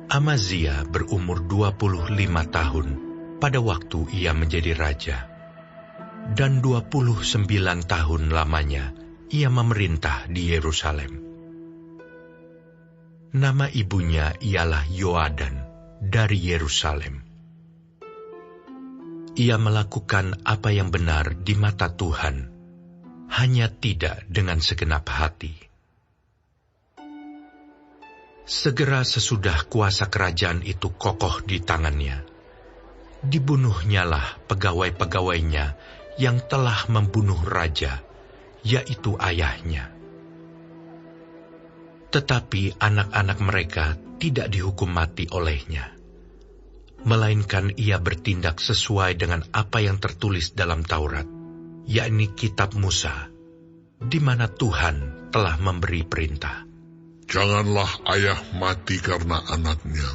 Amazia berumur 25 tahun pada waktu ia menjadi raja, dan 29 tahun lamanya ia memerintah di Yerusalem. Nama ibunya ialah Yoadan dari Yerusalem. Ia melakukan apa yang benar di mata Tuhan, hanya tidak dengan segenap hati. Segera sesudah kuasa kerajaan itu kokoh di tangannya, dibunuhnyalah pegawai-pegawainya yang telah membunuh raja, yaitu ayahnya. Tetapi anak-anak mereka tidak dihukum mati olehnya, melainkan ia bertindak sesuai dengan apa yang tertulis dalam Taurat, yakni kitab Musa, di mana Tuhan telah memberi perintah. Janganlah ayah mati karena anaknya.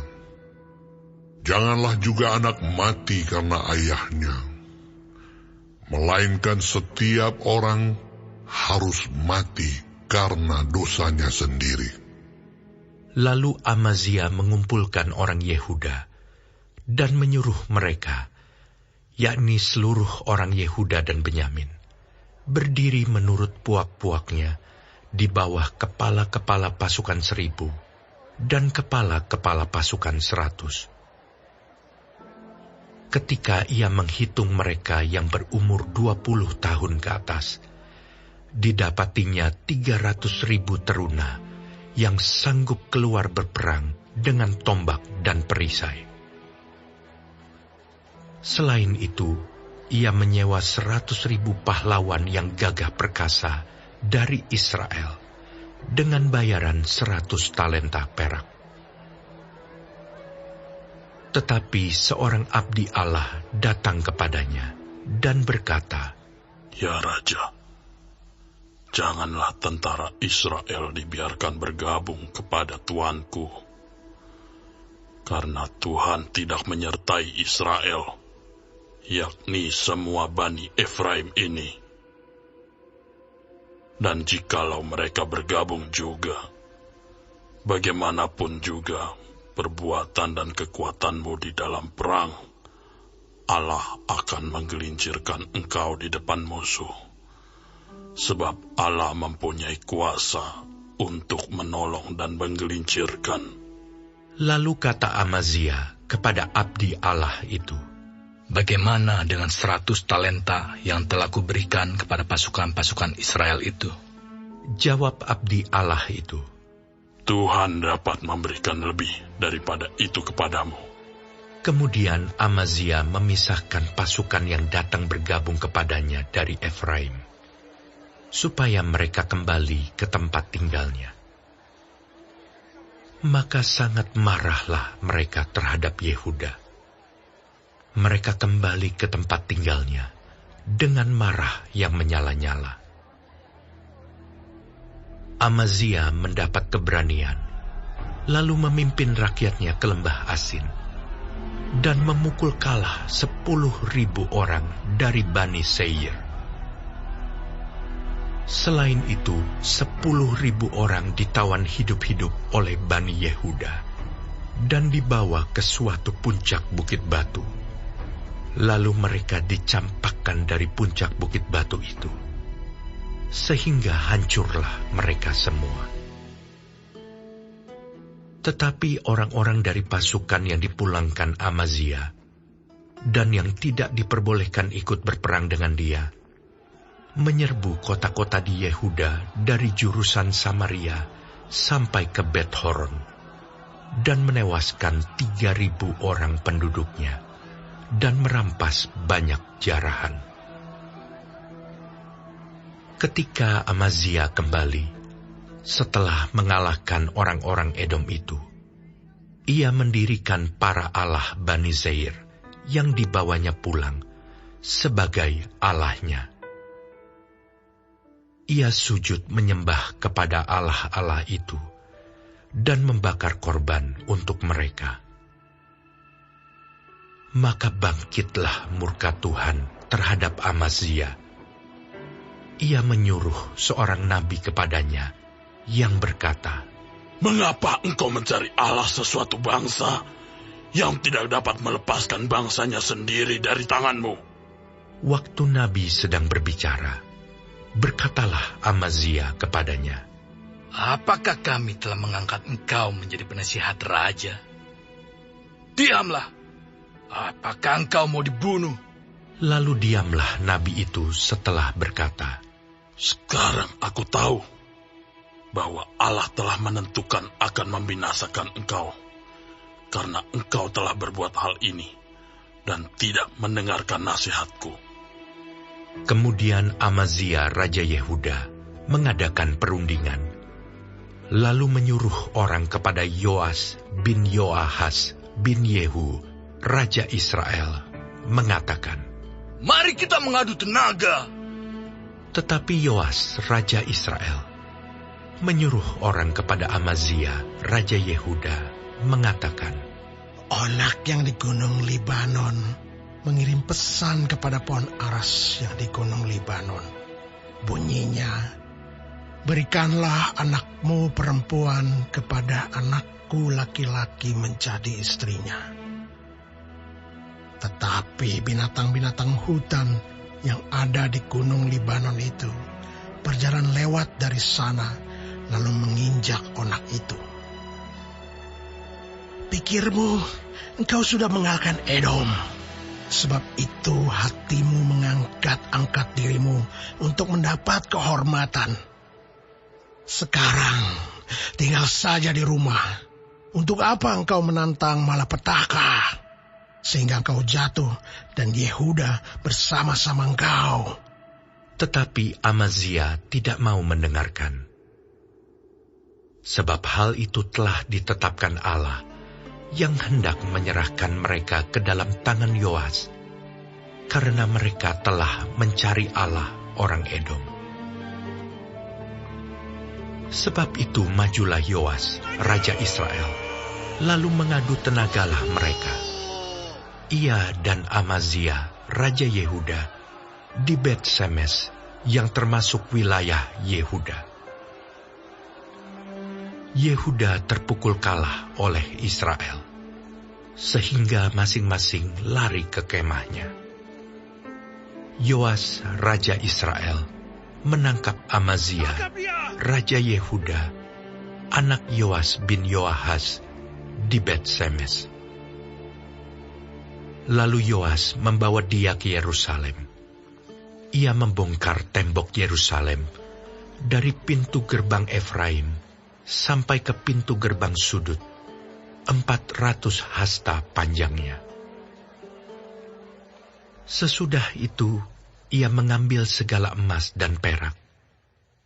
Janganlah juga anak mati karena ayahnya. Melainkan setiap orang harus mati karena dosanya sendiri. Lalu Amazia mengumpulkan orang Yehuda dan menyuruh mereka, yakni seluruh orang Yehuda dan Benyamin, berdiri menurut puak-puaknya di bawah kepala-kepala pasukan 1,000 dan kepala-kepala pasukan 100. Ketika ia menghitung mereka yang berumur 20 tahun ke atas, didapatinya 300.000 teruna yang sanggup keluar berperang dengan tombak dan perisai. Selain itu, ia menyewa 100.000 pahlawan yang gagah perkasa dari Israel dengan bayaran 100 talenta perak. Tetapi seorang abdi Allah datang kepadanya dan berkata, "Ya Raja, janganlah tentara Israel dibiarkan bergabung kepada tuanku, karena Tuhan tidak menyertai Israel, yakni semua Bani Efraim ini. Dan jikalau mereka bergabung juga, bagaimanapun juga perbuatan dan kekuatanmu di dalam perang, Allah akan menggelincirkan engkau di depan musuh. Sebab Allah mempunyai kuasa untuk menolong dan menggelincirkan." Lalu kata Amazia kepada abdi Allah itu, "Bagaimana dengan 100 talenta yang telah kuberikan kepada pasukan-pasukan Israel itu?" Jawab abdi Allah itu, "Tuhan dapat memberikan lebih daripada itu kepadamu." Kemudian Amazia memisahkan pasukan yang datang bergabung kepadanya dari Efraim, supaya mereka kembali ke tempat tinggalnya. Maka sangat marahlah mereka terhadap Yehuda. Mereka kembali ke tempat tinggalnya dengan marah yang menyala-nyala. Amazia mendapat keberanian, lalu memimpin rakyatnya ke lembah Asin, dan memukul kalah 10.000 orang dari Bani Seir. Selain itu, 10.000 orang ditawan hidup-hidup oleh Bani Yehuda, dan dibawa ke suatu puncak bukit batu. Lalu mereka dicampakkan dari puncak bukit batu itu, sehingga hancurlah mereka semua. Tetapi orang-orang dari pasukan yang dipulangkan Amazia, dan yang tidak diperbolehkan ikut berperang dengan dia, menyerbu kota-kota di Yehuda dari jurusan Samaria sampai ke Bet-Horon, dan menewaskan 3.000 orang penduduknya, dan merampas banyak jarahan. Ketika Amazia kembali, setelah mengalahkan orang-orang Edom itu, ia mendirikan para allah Bani Seir yang dibawanya pulang sebagai allahnya. Ia sujud menyembah kepada allah-allah itu dan membakar korban untuk mereka. Maka bangkitlah murka Tuhan terhadap Amazia. Ia menyuruh seorang nabi kepadanya yang berkata, Mengapa engkau mencari Allah sesuatu bangsa yang tidak dapat melepaskan bangsanya sendiri dari tanganmu? Waktu Nabi sedang berbicara, berkatalah Amazia kepadanya, apakah kami telah mengangkat engkau menjadi penasihat raja? Diamlah, apakah engkau mau dibunuh? Lalu diamlah Nabi itu setelah berkata, sekarang aku tahu bahwa Allah telah menentukan akan membinasakan engkau, karena engkau telah berbuat hal ini dan tidak mendengarkan nasihatku. Kemudian Amazia Raja Yehuda mengadakan perundingan, lalu menyuruh orang kepada Yoas bin Yoahas bin Yehu, Raja Israel, mengatakan, mari kita mengadu tenaga. Tetapi Yoas, Raja Israel, menyuruh orang kepada Amazia, Raja Yehuda, mengatakan, Onak yang di Gunung Libanon mengirim pesan kepada pohon aras yang di Gunung Libanon. Bunyinya, berikanlah anakmu perempuan kepada anakku laki-laki menjadi istrinya. Tetapi binatang-binatang hutan yang ada di Gunung Libanon itu berjalan lewat dari sana, lalu menginjak onak itu. Pikirmu, engkau sudah mengalahkan Edom. Sebab itu hatimu mengangkat-angkat dirimu untuk mendapat kehormatan. Sekarang, tinggal saja di rumah. Untuk apa engkau menantang malapetaka? Sehingga engkau jatuh dan Yehuda bersama-sama engkau. Tetapi Amazia tidak mau mendengarkan. Sebab hal itu telah ditetapkan Allah yang hendak menyerahkan mereka ke dalam tangan Yoas, karena mereka telah mencari Allah orang Edom. Sebab itu majulah Yoas, Raja Israel, lalu mengadu tenagalah mereka. Ia dan Amazia, Raja Yehuda, di Bet-Semes yang termasuk wilayah Yehuda. Yehuda terpukul kalah oleh Israel, sehingga masing-masing lari ke kemahnya. Yoas, Raja Israel, menangkap Amazia, Raja Yehuda, anak Yoas bin Yoahas, di Bet-Semes. Lalu Yoas membawa dia ke Yerusalem. Ia membongkar tembok Yerusalem dari pintu gerbang Efraim sampai ke pintu gerbang sudut, 400 hasta panjangnya. Sesudah itu, ia mengambil segala emas dan perak,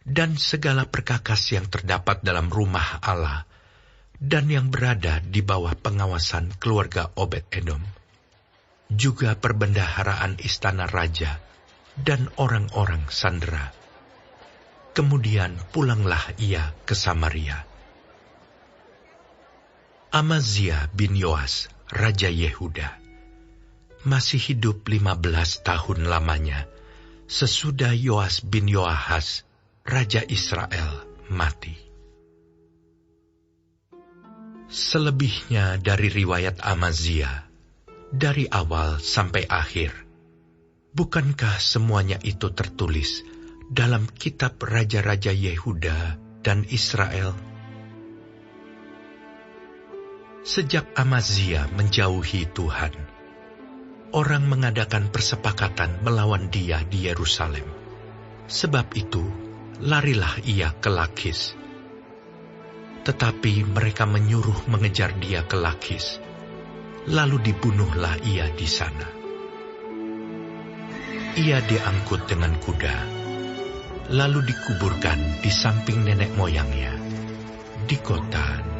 dan segala perkakas yang terdapat dalam rumah Allah, dan yang berada di bawah pengawasan keluarga Obed-Edom, juga perbendaharaan istana raja, dan orang-orang sandera. Kemudian pulanglah ia ke Samaria. Amazia bin Yoas, Raja Yehuda, masih hidup 15 tahun lamanya, sesudah Yoas bin Yoahas, Raja Israel, mati. Selebihnya dari riwayat Amazia, dari awal sampai akhir, bukankah semuanya itu tertulis dalam kitab Raja-Raja Yehuda dan Israel? Sejak Amazia menjauhi Tuhan, orang mengadakan persepakatan melawan dia di Yerusalem. Sebab itu, larilah ia ke Lakis. Tetapi mereka menyuruh mengejar dia ke Lakis, lalu dibunuhlah ia di sana. Ia diangkut dengan kuda, lalu dikuburkan di samping nenek moyangnya, di kota